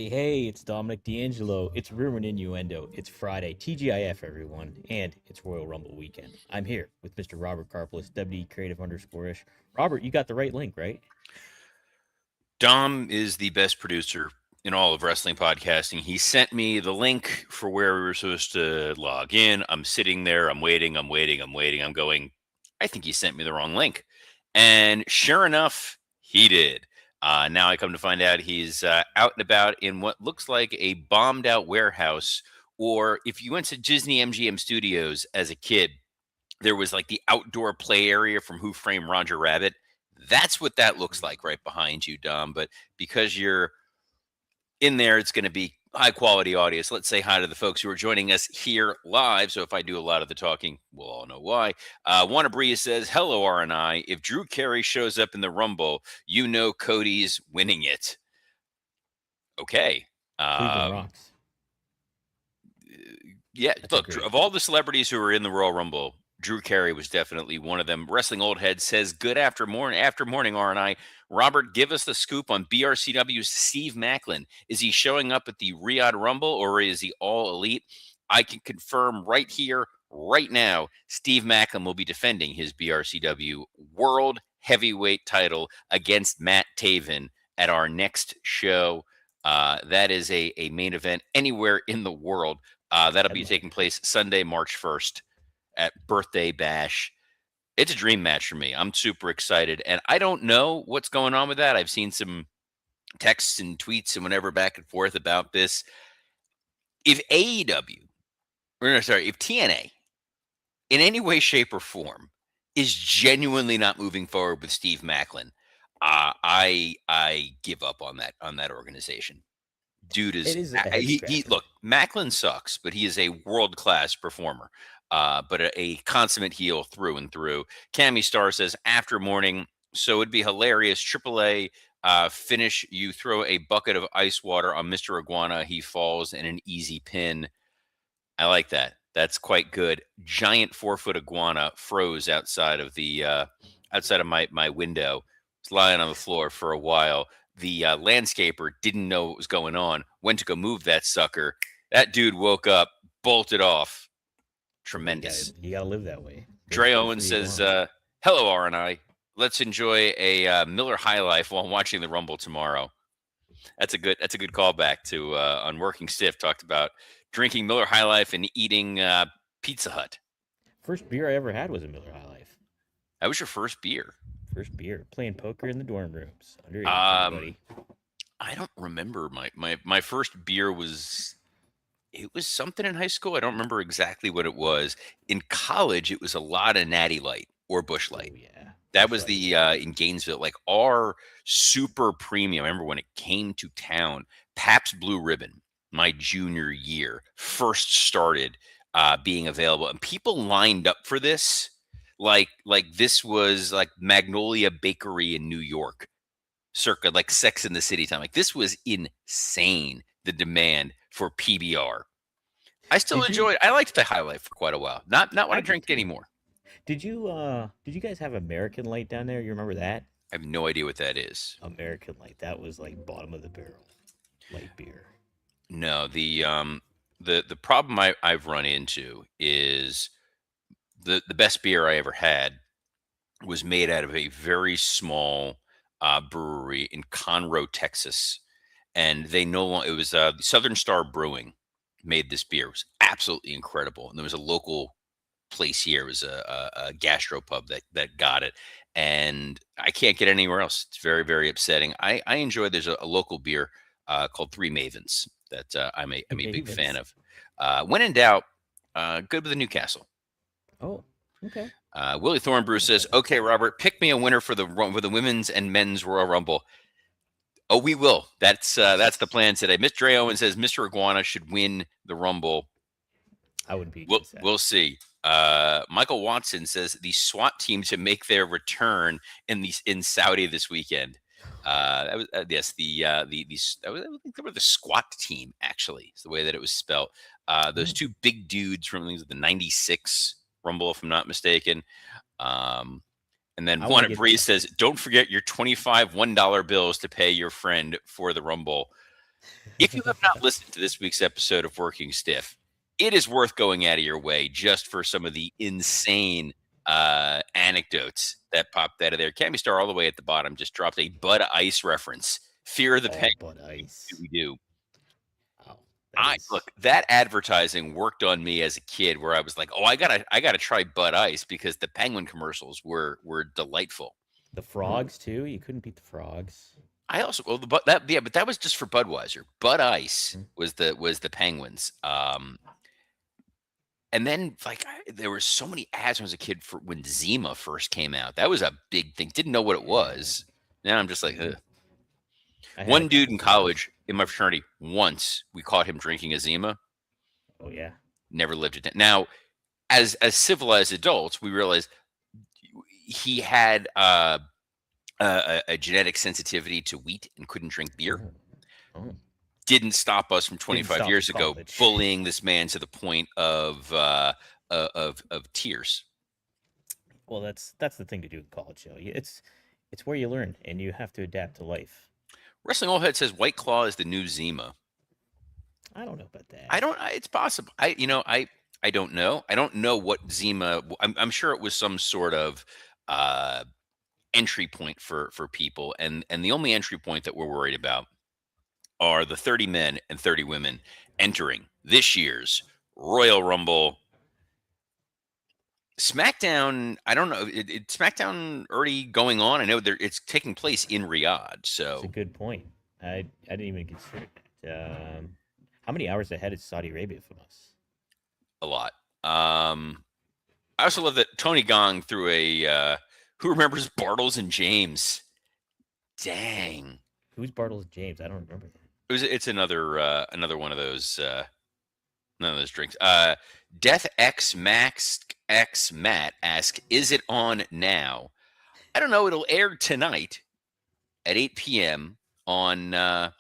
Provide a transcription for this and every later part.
Hey, it's Dominic D'Angelo. It's Rumor and Innuendo. It's Friday, TGIF, everyone, and it's Royal Rumble weekend. I'm here with Mr. Robert Karplis, WD Creative underscore ish. Robert, you got the right link, right? Dom is the best producer in all of wrestling podcasting. He sent me the link for where we were supposed to log in. I'm sitting there. I'm waiting. I'm waiting. I'm waiting. I'm going, I think he sent me the wrong link. And sure enough, he did. Now I come to find out he's out and about in what looks like a bombed out warehouse. Or if you went to Disney MGM Studios as a kid, there was like the outdoor play area from Who Framed Roger Rabbit. That's what that looks like right behind you, Dom. But because you're in there, it's going to be high quality audio. So let's say hi to the folks who are joining us here live. So if I do a lot of the talking, we'll all know why. Wanna Breeze says, "Hello, R and I. If Drew Carey shows up in the Rumble, you know Cody's winning it." Okay. Cleveland Um, rocks. Yeah, That's a look, great of all pick. the celebrities who were in the Royal Rumble, Drew Carey was definitely one of them. Wrestling Old Head says, "Good after morning, R and I. Robert, give us the scoop on BRCW's Steve Macklin. Is he showing up at the Riyadh Rumble or is he all elite? I can confirm right here, right now, Steve Macklin will be defending his BRCW World Heavyweight title against Matt Taven at our next show. That is a main event anywhere in the world. That'll be taking Headliner. place Sunday, March 1st at Birthday Bash. It's a dream match for me. I'm super excited. And I don't know what's going on with that. I've seen some texts and tweets and whatever back and forth about this. If AEW, or no, sorry, if TNA in any way, shape, or form is genuinely not moving forward with Steve Macklin, I give up on that organization. Dude It is is a head he scratcher. look, Macklin sucks, but he is a world class performer. But a consummate heel through and through. Cammy Star says after morning, so it'd be hilarious. AAA finish. You throw a bucket of ice water on Mr. Iguana. He falls in an easy pin. I like that. That's quite good. Giant 4 foot iguana froze outside of my window. Was lying on the floor for a while. The landscaper didn't know what was going on. Went to go move that sucker. That dude woke up, bolted off. Yeah, Tremendous. you gotta live that way. Dre Good Owen for the says, iguanas. "Hello, R and I. Let's enjoy a Miller High Life while watching the Rumble tomorrow." That's a good callback to on Working Stiff talked about drinking Miller High Life and eating Pizza Hut. First beer I ever had was a Miller High Life. That was your first beer. First beer, playing poker in the dorm rooms. Underage, Um, everybody. I don't remember my first beer was it was something in high school. I don't remember exactly what it was. In college, it was a lot of Natty Light or Bush Light. Oh yeah, That Bush was Light. the in Gainesville, like our super premium. I remember when it came to town, Pabst Blue Ribbon, my junior year, first started being available, and people lined up for this. Like this was like Magnolia Bakery in New York, circa like Sex in the City time. Like this was insane. The demand for PBR. I still Did you? enjoy it. I liked the High Life for quite a while. Not what I I did drink too. anymore. Did you guys have American Light down there? You remember that? I have no idea what that is. American Light. That was like bottom of the barrel light beer. No, the problem I've run into is the best beer I ever had was made out of a very small brewery in Conroe, Texas, and they no longer it was Southern Star Brewing made this beer. It was absolutely incredible, and there was a local place here. It was a gastropub that got it, and I can't get it anywhere else. It's very very upsetting. I enjoy. There's a local beer called Three Mavens that I'm a big fan Mavens. of. When in doubt, good with the Newcastle. Oh, okay. Willie Thornbrew Like says, that. "Okay, Robert, pick me a winner for the women's and men's Royal Rumble." Oh, we will. That's the plan today. Mr. Dre Owen says Mr. Iguana should win the Rumble. I wouldn't be We'll against that. we'll see. Michael Watson says the SWAT team to make their return in Saudi this weekend. That was yes the that was, I think they were the squat team actually. Is the way that it was spelled. Those Mm. two big dudes from the '96 Rumble, if I'm not mistaken. Um, and then I want one to at get. Breeze says, "Don't forget your 25 $1 bills to pay your friend for the Rumble." If you have not listened to this week's episode of Working Stiff, it is worth going out of your way just for some of the insane anecdotes that popped out of there. Cammy Star, all the way at the bottom, just dropped a Bud Ice reference. Fear of the Oh, Penguin. Bud Ice. We do. Oh, that I is look, that advertising worked on me as a kid, where I was like, "Oh, I gotta try Bud Ice," because the Penguin commercials were delightful. the frogs too. You couldn't beat the frogs. I also, well, but that was just for Budweiser. Bud Ice Mhm. was the Penguins. And then, like, there were so many ads when I was a kid for when Zima first came out. That was a big thing. Didn't know what it Yeah. was. Now I'm just like, Mhm. ugh. I had a One dude couple in Zimas. college in my fraternity, once we caught him drinking a Zima. Oh yeah. Never lived it down. Now, as civilized adults, we realized he had a genetic sensitivity to wheat and couldn't drink beer. Oh, oh. Didn't stop us from Didn't 25 stop in years ago college. bullying this man to the point of tears. Well, that's the thing to do in college, though. It's where you learn, and you have to adapt to life. Wrestling Old Head says White Claw is the new Zima. I don't know about that. I don't. It's possible. I don't know. I don't know what Zima. I'm sure it was some sort of uh, entry point for people, and the only entry point that we're worried about are the 30 men and 30 women entering this year's Royal Rumble. SmackDown, I don't know. SmackDown already going on. I know it's taking place in Riyadh, It's a so good point. I didn't even consider that. How many hours ahead is Saudi Arabia from us? a lot. I also love that Tony Gong threw a who remembers Bartles and James? Dang. Who's Bartles James? I don't remember that. It's another one of those none of those drinks. Death X Max X Matt asks, is it on now? I don't know. It'll air tonight at 8 p.m. on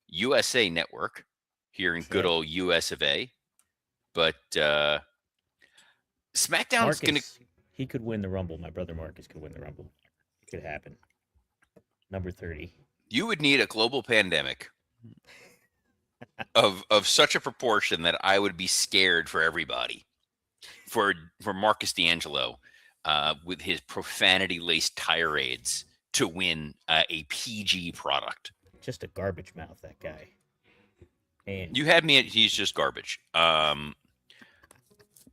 USA Network here in good Okay. old US of A. But SmackDown's gonna. Marcus, he could win the Rumble. My brother Marcus could win the Rumble. It could happen. Number 30. You would need a global pandemic of such a proportion that I would be scared for everybody. For Marcus D'Angelo, with his profanity laced tirades to win a PG product. Just a garbage mouth, that guy. And You had me at he's just garbage.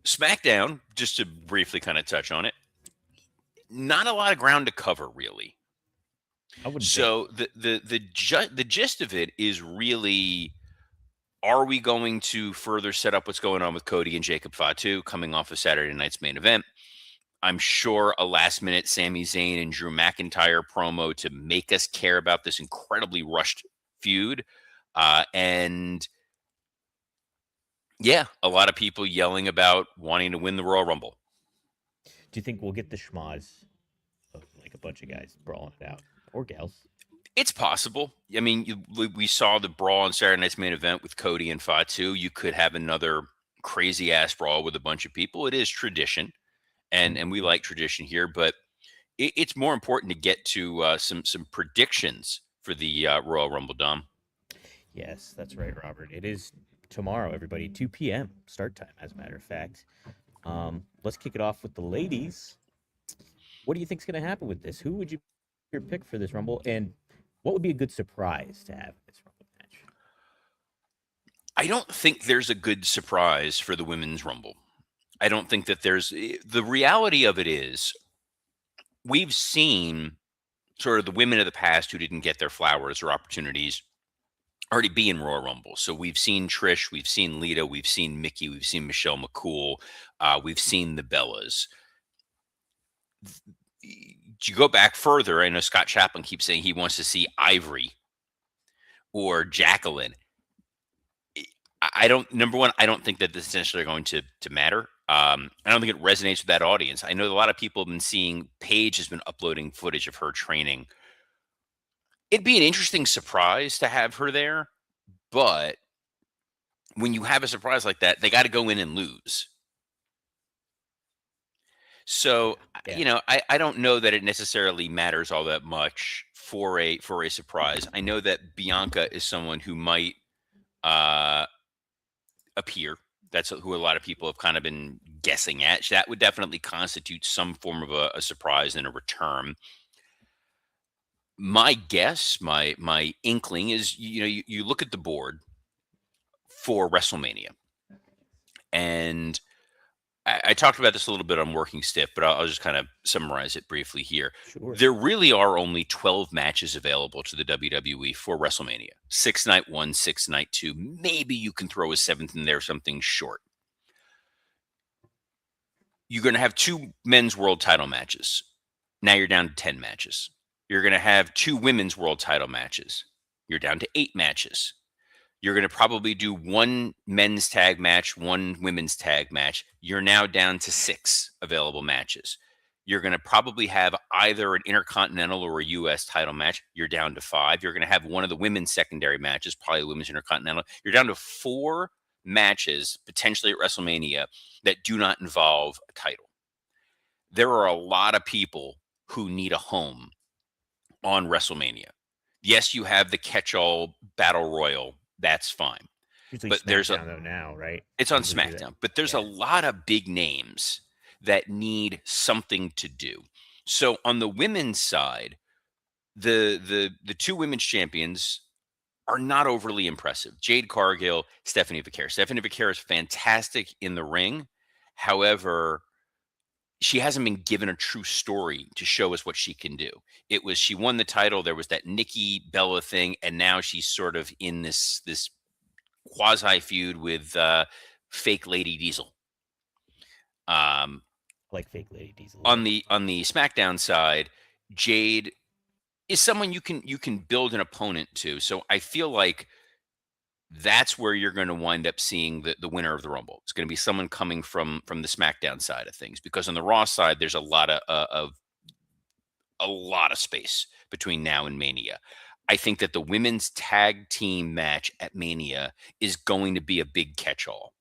SmackDown, just to briefly kind of touch on it, not a lot of ground to cover, really. I wouldn't think. So the gist of it is really, are we going to further set up what's going on with Cody and Jacob Fatu coming off of Saturday night's main event? I'm sure a last minute Sami Zayn and Drew McIntyre promo to make us care about this incredibly rushed feud. And yeah, a lot of people yelling about wanting to win the Royal Rumble. Do you think we'll get the schmoz of like a bunch of guys brawling it out? Or gals? It's possible. I mean, we saw the brawl on Saturday night's main event with Cody and Fatu. You could have another crazy ass brawl with a bunch of people. It is tradition, and we like tradition here, but it's more important to get to some predictions for the Royal Rumble. Dom. Yes, that's right, Robert. It is tomorrow, everybody. 2 p.m. start time, as a matter of fact. Let's kick it off with the ladies. What do you think's going to happen with this? Who would you your pick for this Rumble? And what would be a good surprise to have in this Rumble match? I don't think there's a good surprise for the women's Rumble. I don't think that the reality of it is we've seen sort of the women of the past who didn't get their flowers or opportunities already be in Royal Rumble. So we've seen Trish, we've seen Lita, we've seen Mickey, we've seen Michelle McCool, we've seen the Bellas. To go back further, I know Scott Chaplin keeps saying he wants to see Ivory or Jacqueline. I don't. Number one, I don't think that this is essentially going to matter. I don't think it resonates with that audience. I know a lot of people have been seeing Paige has been uploading footage of her training. It'd be an interesting surprise to have her there, but when you have a surprise like that, they got to go in and lose. So, Yeah, I don't know that it necessarily matters all that much for a surprise. I know that Bianca is someone who might uh, appear. That's who a lot of people have kind of been guessing at. That would definitely constitute some form of a surprise and a return. My guess, my inkling is, you look at the board for WrestleMania, and I talked about this a little bit on Working Stiff, but I'll just kind of summarize it briefly here. sure. There really are only 12 matches available to the WWE for WrestleMania. 6 night one, 6 night two. Maybe you can throw a seventh in there, something short. You're going to have two men's world title matches. Now you're down to 10 matches. You're going to have two women's world title matches. You're down to 8 matches. You're going to probably do one men's tag match, one women's tag match. You're now down to 6 available matches. You're going to probably have either an intercontinental or a U.S. title match. You're down to 5. You're going to have one of the women's secondary matches, probably the women's intercontinental. You're down to 4 matches potentially at WrestleMania that do not involve a title. There are a lot of people who need a home on WrestleMania. Yes, you have the catch-all battle royal. That's fine. Usually But SmackDown though now, right? it's on Usually do that. SmackDown, but there's a Yeah. lot of big names that need something to do. So on the women's side, the two women's champions are not overly impressive. Jade Cargill, Stephanie Vaquer. Stephanie Vaquer is fantastic in the ring. However, she hasn't been given a true story to show us what she can do. It was she won the title. There was that Nikki Bella thing, and now she's sort of in this quasi feud with fake Lady Diesel. Um, Like fake Lady Diesel. on Yeah. the SmackDown side, Jade is someone you can build an opponent to. So I feel like that's where you're going to wind up seeing the winner of the Rumble. It's going to be someone coming from the SmackDown side of things, because on the Raw side, there's a lot of space between now and Mania. I think that the women's tag team match at Mania is going to be a big catch-all.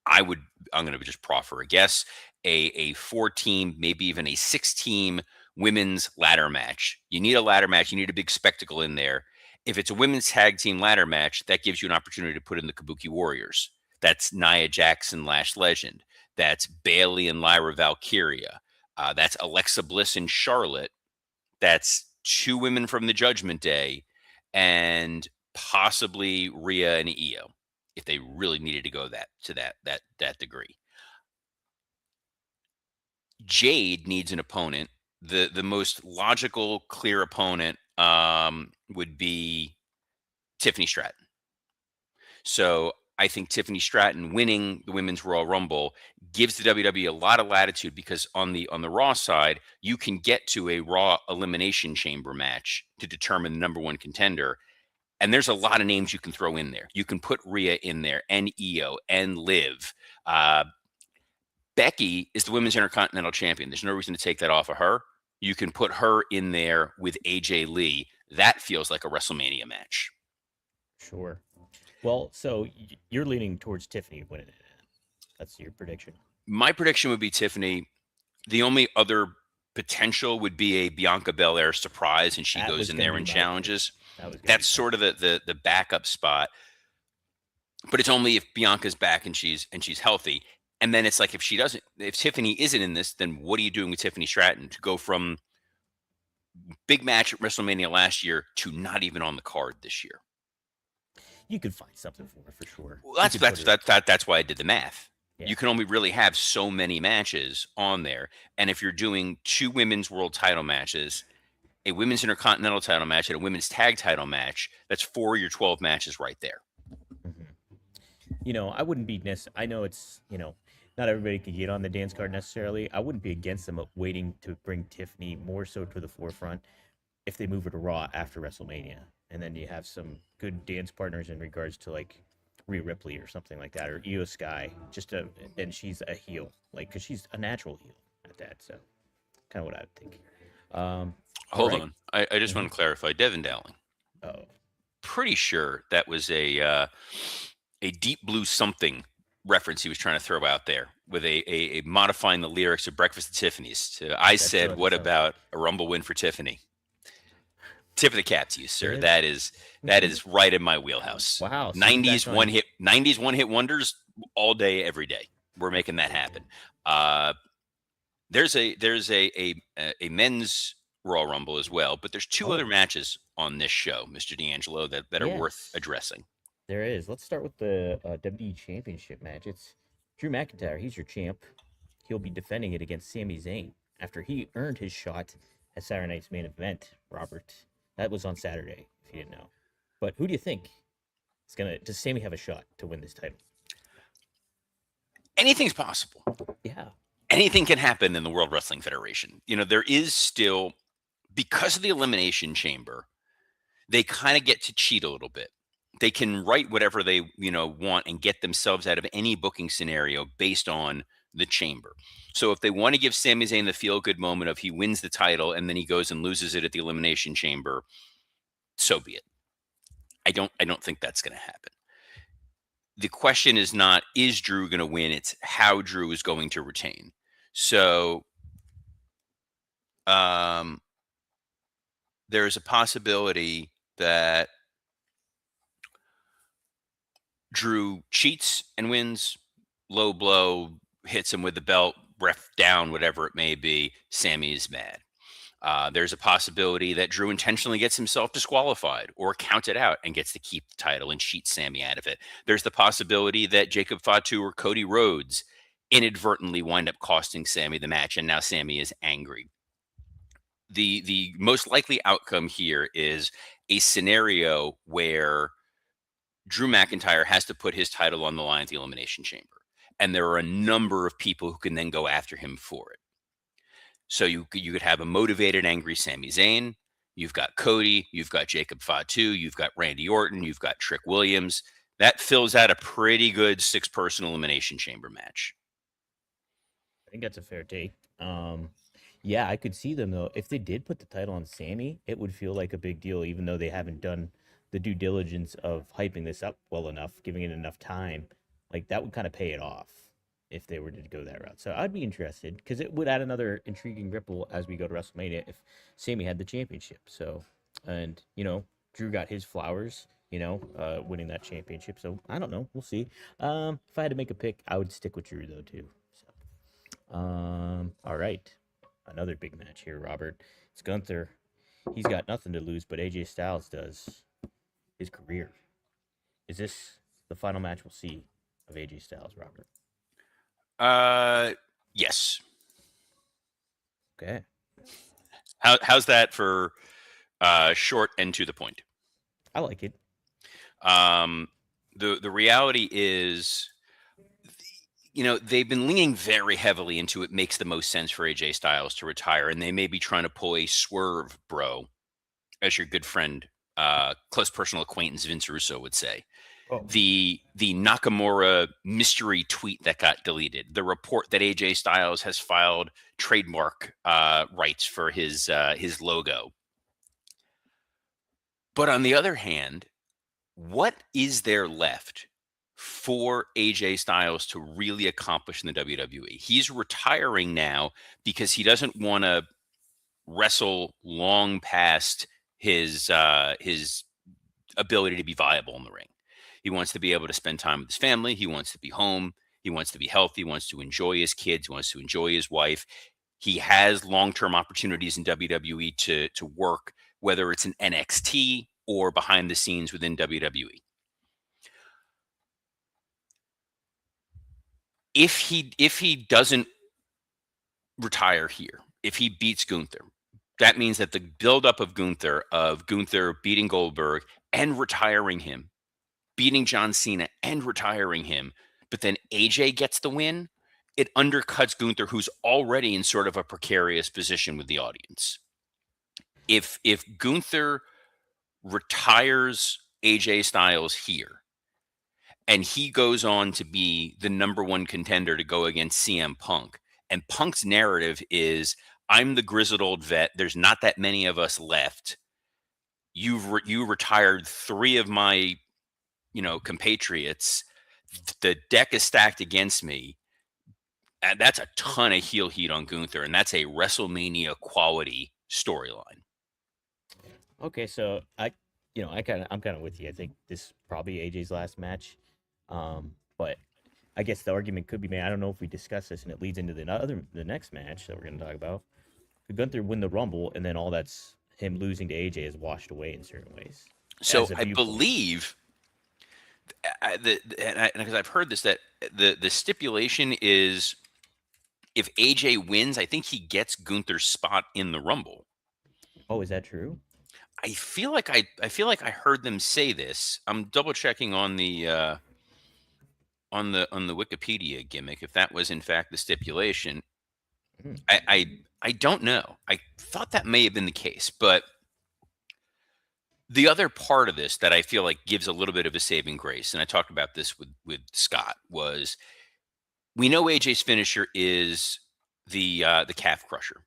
I'm going to just proffer a guess, a 4-team, maybe even a 6-team women's ladder match. You need a ladder match. You need a big spectacle in there. If it's a women's tag team ladder match, that gives you an opportunity to put in the Kabuki Warriors. That's Nia Jackson, Lash Legend. That's Bailey and Lyra Valkyria. That's Alexa Bliss and Charlotte. That's 2 women from the Judgment Day, and possibly Rhea and Io, if they really needed to go that degree. Jade needs an opponent. The most logical, clear opponent would be Tiffany Stratton. So I think Tiffany Stratton winning the Women's Royal Rumble gives the WWE a lot of latitude, because on the Raw side, you can get to a Raw Elimination Chamber match to determine the number 1 contender. And there's a lot of names you can throw in there. You can put Rhea in there, and Io, and Liv. Becky is the Women's Intercontinental Champion. There's no reason to take that off of her. You can put her in there with AJ Lee. That feels like a WrestleMania match. Sure. Well, so you're leaning towards Tiffany winning it. That's your prediction. My prediction would be Tiffany. The only other potential would be a Bianca Belair surprise, and she That goes was in gonna there be and my challenges. That was gonna That's be sort of the backup spot. But it's only if Bianca's back and she's healthy. And then it's like, if Tiffany isn't in this, then what are you doing with Tiffany Stratton to go from big match at WrestleMania last year to not even on the card this year? You could find something for her for sure. Well, You that's could that's put her- that's why I did the math. Yeah. You can only really have so many matches on there, and if you're doing 2 women's world title matches, a women's intercontinental title match, and a women's tag title match, that's 4 of your 12 matches right there. Mhm. I wouldn't be I know it's not everybody can get on the dance card necessarily. I wouldn't be against them waiting to bring Tiffany more so to the forefront if they move her to Raw after WrestleMania, and then you have some good dance partners in regards to like Rhea Ripley or something like that, or Io Sky, and she's a heel, like because she's a natural heel at that. So kind of what I would think. All Hold right. on, I just want to clarify. Devin Dowling, Oh, pretty sure that was a Deep Blue something reference he was trying to throw out there. a modifying the lyrics of Breakfast at Tiffany's. So I That's said, what it "What sounds about like. a Rumble win for Tiffany?" Tip of the cap to you, sir. Tip. That is right in my wheelhouse. Wow. So you 90s back one on? hit 90s one hit wonders all day every day. We're making that happen. Uh, there's a men's Royal Rumble as well, but there's two other Oh, matches on this show, Mr. D'Angelo, that are worth yes. addressing. There is. Let's start with the WWE Championship match. It's Drew McIntyre. He's your champ. He'll be defending it against Sami Zayn after he earned his shot at Saturday Night's main event. Robert, that was on Saturday. If you didn't know, but who do you think is gonna? Does Sami have a shot to win this title? Anything's possible. Yeah. Anything can happen in the World Wrestling Federation. There is still, because of the Elimination Chamber, they kind of get to cheat a little bit. They can write whatever they want and get themselves out of any booking scenario based on the chamber. So if they want to give Sami Zayn the feel good moment of he wins the title and then he goes and loses it at the Elimination Chamber, so be it. I don't think that's going to happen. The question is not, is Drew going to win? It's how Drew is going to retain. So um, there's a possibility that Drew cheats and wins. Low blow hits him with the belt, ref down, whatever it may be. Sammy is mad. There's a possibility that Drew intentionally gets himself disqualified or counted out and gets to keep the title and cheats Sammy out of it. There's the possibility that Jacob Fatu or Cody Rhodes inadvertently wind up costing Sammy the match, and now Sammy is angry. The most likely outcome here is a scenario where Drew McIntyre has to put his title on the line at the Elimination Chamber. And there are a number of people who can then go after him for it. So you could have a motivated, angry Sami Zayn. You've got Cody. You've got Jacob Fatu. You've got Randy Orton. You've got Trick Williams. That fills out a pretty good 6-person Elimination Chamber match. I think that's a fair take. Yeah, I could see them though. If they did put the title on Sammy, it would feel like a big deal, even though they haven't done the due diligence of hyping this up well enough, giving it enough time. Like that would kind of pay it off if they were to go that route. So I'd be interested because it would add another intriguing ripple as we go to WrestleMania if Sammy had the championship. So, and Drew got his flowers. Winning that championship. So I don't know. We'll see. If I had to make a pick, I would stick with Drew though too. So. All right. Another big match here, Robert. It's Gunther. He's got nothing to lose, but AJ Styles does. His career. Is this the final match we'll see of AJ Styles, Robert? Yes. Okay. How's that for short and to the point? I like it. The reality is, they've been leaning very heavily into it makes the most sense for AJ Styles to retire, and they may be trying to pull a swerve, bro, as your good friend, close personal acquaintance Vince Russo would say. Oh. The Nakamura mystery tweet that got deleted, the report that AJ Styles has filed trademark rights for his logo. But on the other hand, what is there left for AJ Styles to really accomplish in the WWE? He's retiring now because he doesn't want to wrestle long past his ability to be viable in the ring. He wants to be able to spend time with his family. He wants to be home. He wants to be healthy. He wants to enjoy his kids. He wants to enjoy his wife. He has long-term opportunities in WWE to work, whether it's in NXT or behind the scenes within WWE. If he doesn't retire here, if he beats Gunther, that means that the buildup of Gunther beating Goldberg and retiring him, beating John Cena and retiring him, but then AJ gets the win, it undercuts Gunther, who's already in sort of a precarious position with the audience. If Gunther retires AJ Styles here, and he goes on to be the number one contender to go against CM Punk, and Punk's narrative is, I'm the grizzled old vet. There's not that many of us left. You retired 3 of my, compatriots. The deck is stacked against me. That's a ton of heel heat on Gunther, and that's a WrestleMania quality storyline. Okay, so I'm kind of with you. I think this is probably AJ's last match, but I guess the argument could be made. I don't know if we discuss this, and it leads into the next match that we're going to talk about. Could Gunther win the Rumble, and then all that's him losing to AJ is washed away in certain ways So as a I viewpoint. believe because I've heard this, that the stipulation is if AJ wins, I think he gets Gunther's spot in the Rumble. Oh, is that true? I feel like I heard them say this. I'm double checking on the Wikipedia gimmick if that was in fact the stipulation. Hmm. I don't know. I thought that may have been the case, but the other part of this that I feel like gives a little bit of a saving grace, and I talked about this with Scott, was we know AJ's finisher is the calf crusher.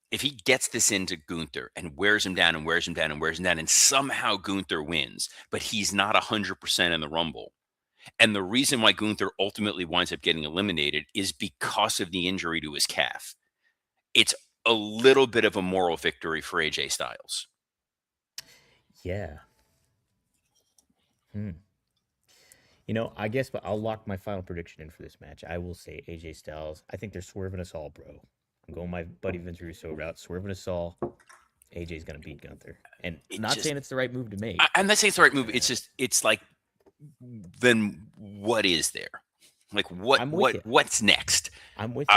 If he gets this into Gunther and wears him down and wears him down and wears him down, and somehow Gunther wins, but he's not 100% in the Rumble. And the reason why Gunther ultimately winds up getting eliminated is because of the injury to his calf. It's a little bit of a moral victory for AJ Styles. Yeah. Hmm. I guess, but I'll lock my final prediction in for this match. I will say AJ Styles. I think they're swerving us all, bro. I'm going my buddy Vince Russo route, swerving us all. AJ's gonna beat Gunther, and It not just, saying it's the right move to make. I'm not saying it's the right But move. It's like, then what is there? Like I'm with you. what's next? I'm with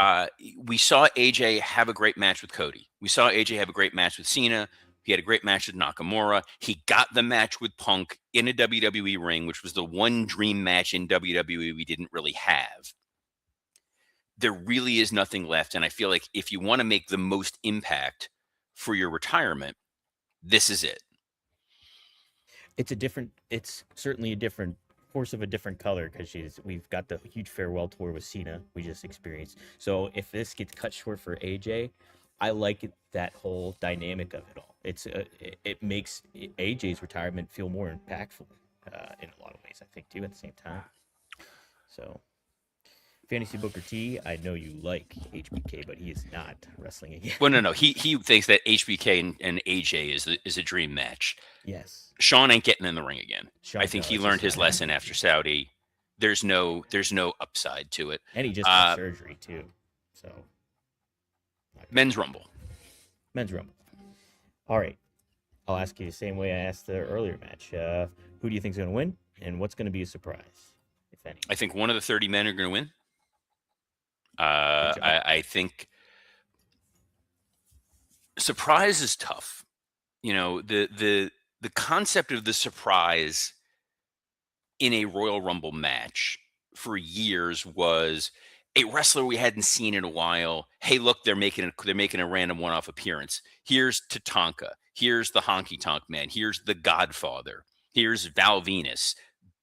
you. We saw AJ have a great match with Cody. We saw AJ have a great match with Cena. He had a great match with Nakamura. He got the match with Punk in a WWE ring, which was the one dream match in WWE we didn't really have. There really is nothing left. And I feel like if you want to make the most impact for your retirement, this is it. It's certainly a different horse of a different color because we've got the huge farewell tour with Cena we just experienced. So if this gets cut short for AJ, I like that whole dynamic of it all. It makes AJ's retirement feel more impactful in a lot of ways. I think too at the same time. So Fantasy Booker T, I know you like HBK, but he is not wrestling again. Well, no. He thinks that HBK and AJ is a dream match. Yes, Sean ain't getting in the ring again. I Sean, think no, he it's learned just his not lesson happening. after Saudi. There's no upside to it. And he just had surgery too. So Men's Rumble. Men's Rumble. All right. I'll ask you the same way I asked the earlier match. Who do you think is going to win, and what's going to be a surprise, if any? I think one of the 30 men are going to win. Good job. I think surprise is tough. The concept of the surprise in a Royal Rumble match for years was a wrestler we hadn't seen in a while. Hey, look, they're making a random one-off appearance. Here's Tatanka. Here's the Honky Tonk Man. Here's the Godfather. Here's Val Venus.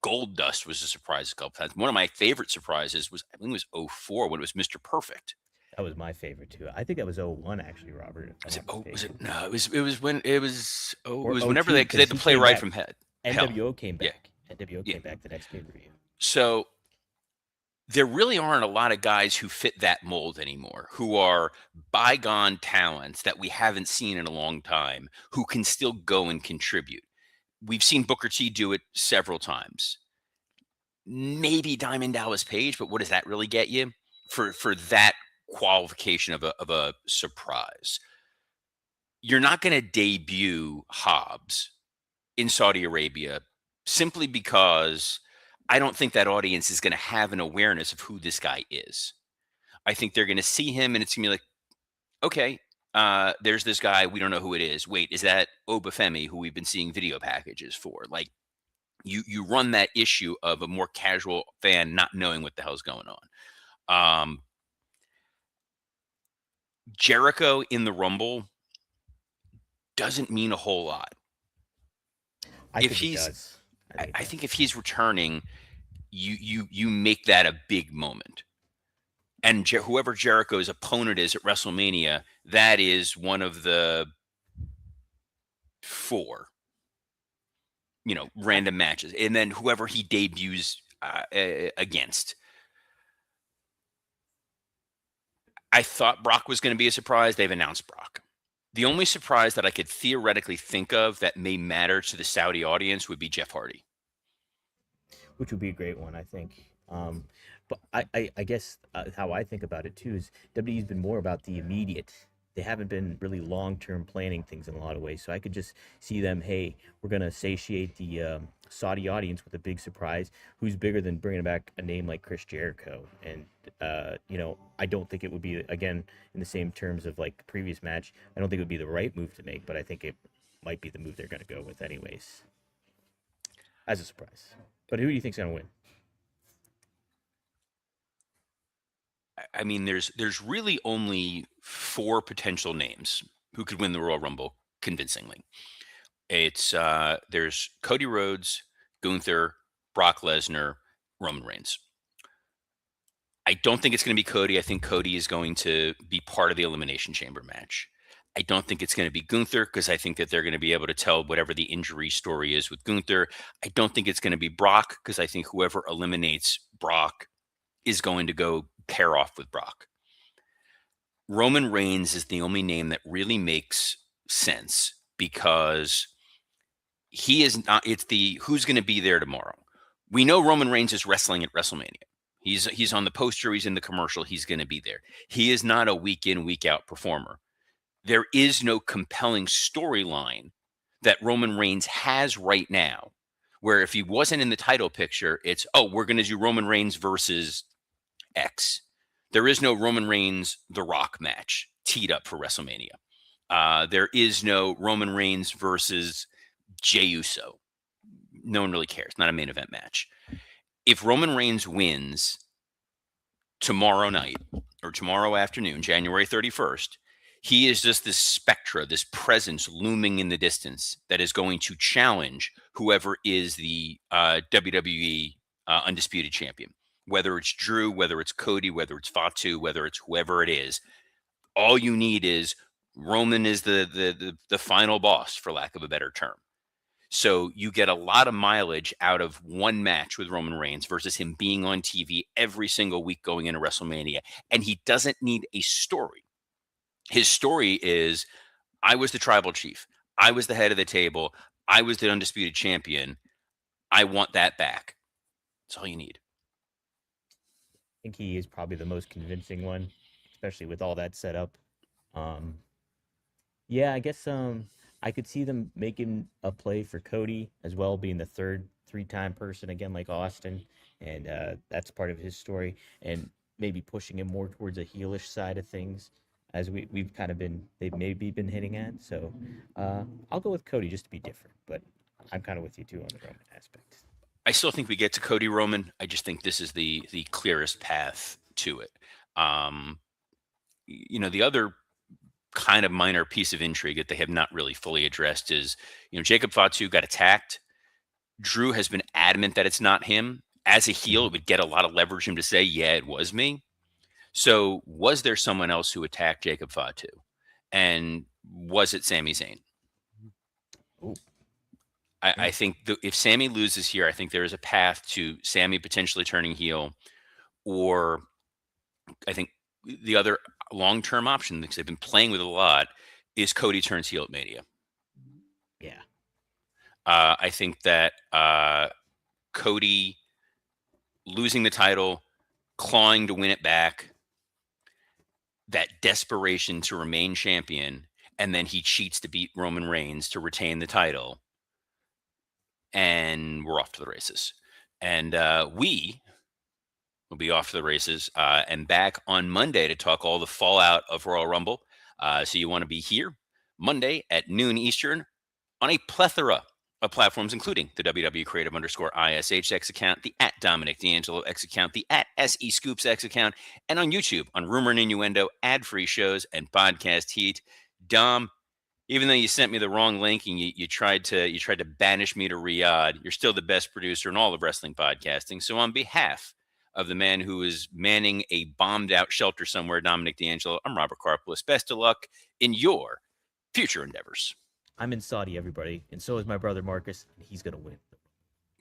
Gold Dust was a surprise a couple times. One of my favorite surprises was, I think it was '04 when it was Mr. Perfect. That was my favorite too. I think that was 01 actually, Robert. If I'm Was it? not Oh, was it? mistaken. No, it was Or whenever 02 they, because they because had to he play came right back. from hell. NWO came Yeah, back. NWO yeah. came back the next pay per view. So there really aren't a lot of guys who fit that mold anymore, who are bygone talents that we haven't seen in a long time, who can still go and contribute. We've seen Booker T do it several times. Maybe Diamond Dallas Page, but what does that really get you for that qualification of a surprise? You're not going to debut Hobbs in Saudi Arabia simply because I don't think that audience is going to have an awareness of who this guy is. I think they're going to see him and it's going to be like, okay, there's this guy. We don't know who it is. Wait, is that Obafemi, who we've been seeing video packages for? Like, you run that issue of a more casual fan not knowing what the hell's going on. Jericho in the Rumble doesn't mean a whole lot. I If think it he's, does. I think if he's returning, you make that a big moment. And whoever Jericho's opponent is at WrestleMania, that is one of the 4, random matches. And then whoever he debuts against. I thought Brock was going to be a surprise. They've announced Brock. The only surprise that I could theoretically think of that may matter to the Saudi audience would be Jeff Hardy. Which would be a great one, I think. But I guess how I think about it too is WWE's been more about the immediate. They haven't been really long term planning things in a lot of ways. So I could just see them, hey, we're going to satiate the Saudi audience with a big surprise. Who's bigger than bringing back a name like Chris Jericho? And, I don't think it would be, again, in the same terms of like the previous match, I don't think it would be the right move to make, but I think it might be the move they're going to go with, anyways, as a surprise. But who do you think's going to win? I mean, there's really only 4 potential names who could win the Royal Rumble convincingly. It's there's Cody Rhodes, Gunther, Brock Lesnar, Roman Reigns. I don't think it's going to be Cody. I think Cody is going to be part of the Elimination Chamber match. I don't think it's going to be Gunther because I think that they're going to be able to tell whatever the injury story is with Gunther. I don't think it's going to be Brock because I think whoever eliminates Brock is going to go pair off with Brock. Roman Reigns is the only name that really makes sense because he is not, it's the who's going to be there tomorrow. We know Roman Reigns is wrestling at WrestleMania. He's on the poster, he's in the commercial, he's going to be there. He is not a week in, week out performer. There is no compelling storyline that Roman Reigns has right now where if he wasn't in the title picture, it's, oh, we're going to do Roman Reigns versus X. There is no Roman Reigns The Rock match teed up for WrestleMania. There is no Roman Reigns versus Jey Uso. No one really cares. Not a main event match. If Roman Reigns wins tomorrow night or tomorrow afternoon, January 31st, he is just this spectra, this presence looming in the distance that is going to challenge whoever is the WWE undisputed champion. Whether it's Drew, whether it's Cody, whether it's Fatu, whether it's whoever it is, all you need is Roman is the final boss, for lack of a better term. So you get a lot of mileage out of one match with Roman Reigns versus him being on TV every single week going into WrestleMania. And he doesn't need a story. His story is, I was the tribal chief. I was the head of the table. I was the undisputed champion. I want that back. That's all you need. I think he is probably the most convincing one, especially with all that set up. Um, yeah, I guess I could see them making a play for Cody as well, being the third three-time person again, like Austin, and that's part of his story, and maybe pushing him more towards a heelish side of things, as we've kind of been they've maybe been hitting at. So I'll go with Cody just to be different, but I'm kind of with you too on the Roman aspect. I still think we get to Cody Roman. I just think this is the clearest path to it. The other kind of minor piece of intrigue that they have not really fully addressed is, Jacob Fatu got attacked. Drew has been adamant that it's not him. As a heel, it would get a lot of leverage him to say, yeah, it was me. So was there someone else who attacked Jacob Fatu? And was it Sami Zayn? Ooh. I think if Sami loses here, I think there is a path to Sami potentially turning heel, or I think the other long-term option, because they've been playing with it a lot, is Cody turns heel at Mania. Yeah. I think that Cody losing the title, clawing to win it back, that desperation to remain champion, and then he cheats to beat Roman Reigns to retain the title, and we're off to the races. And we will be off to the races and back on Monday to talk all the fallout of Royal Rumble. So you want to be here Monday at noon Eastern on a plethora of platforms, including the WWE Creative _ISH X account, the @Dominic D'Angelo X account, the @SE Scoops X account, and on YouTube on Rumor and Innuendo, ad-free shows, and podcast heat. Dom, even though you sent me the wrong link and you tried to banish me to Riyadh, you're still the best producer in all of wrestling podcasting. So on behalf of the man who is manning a bombed out shelter somewhere, Dominic D'Angelo, I'm Robert Karpolis. Best of luck in your future endeavors. I'm in Saudi, everybody, and so is my brother Marcus, and he's gonna win.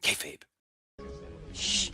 Kayfabe. Shh.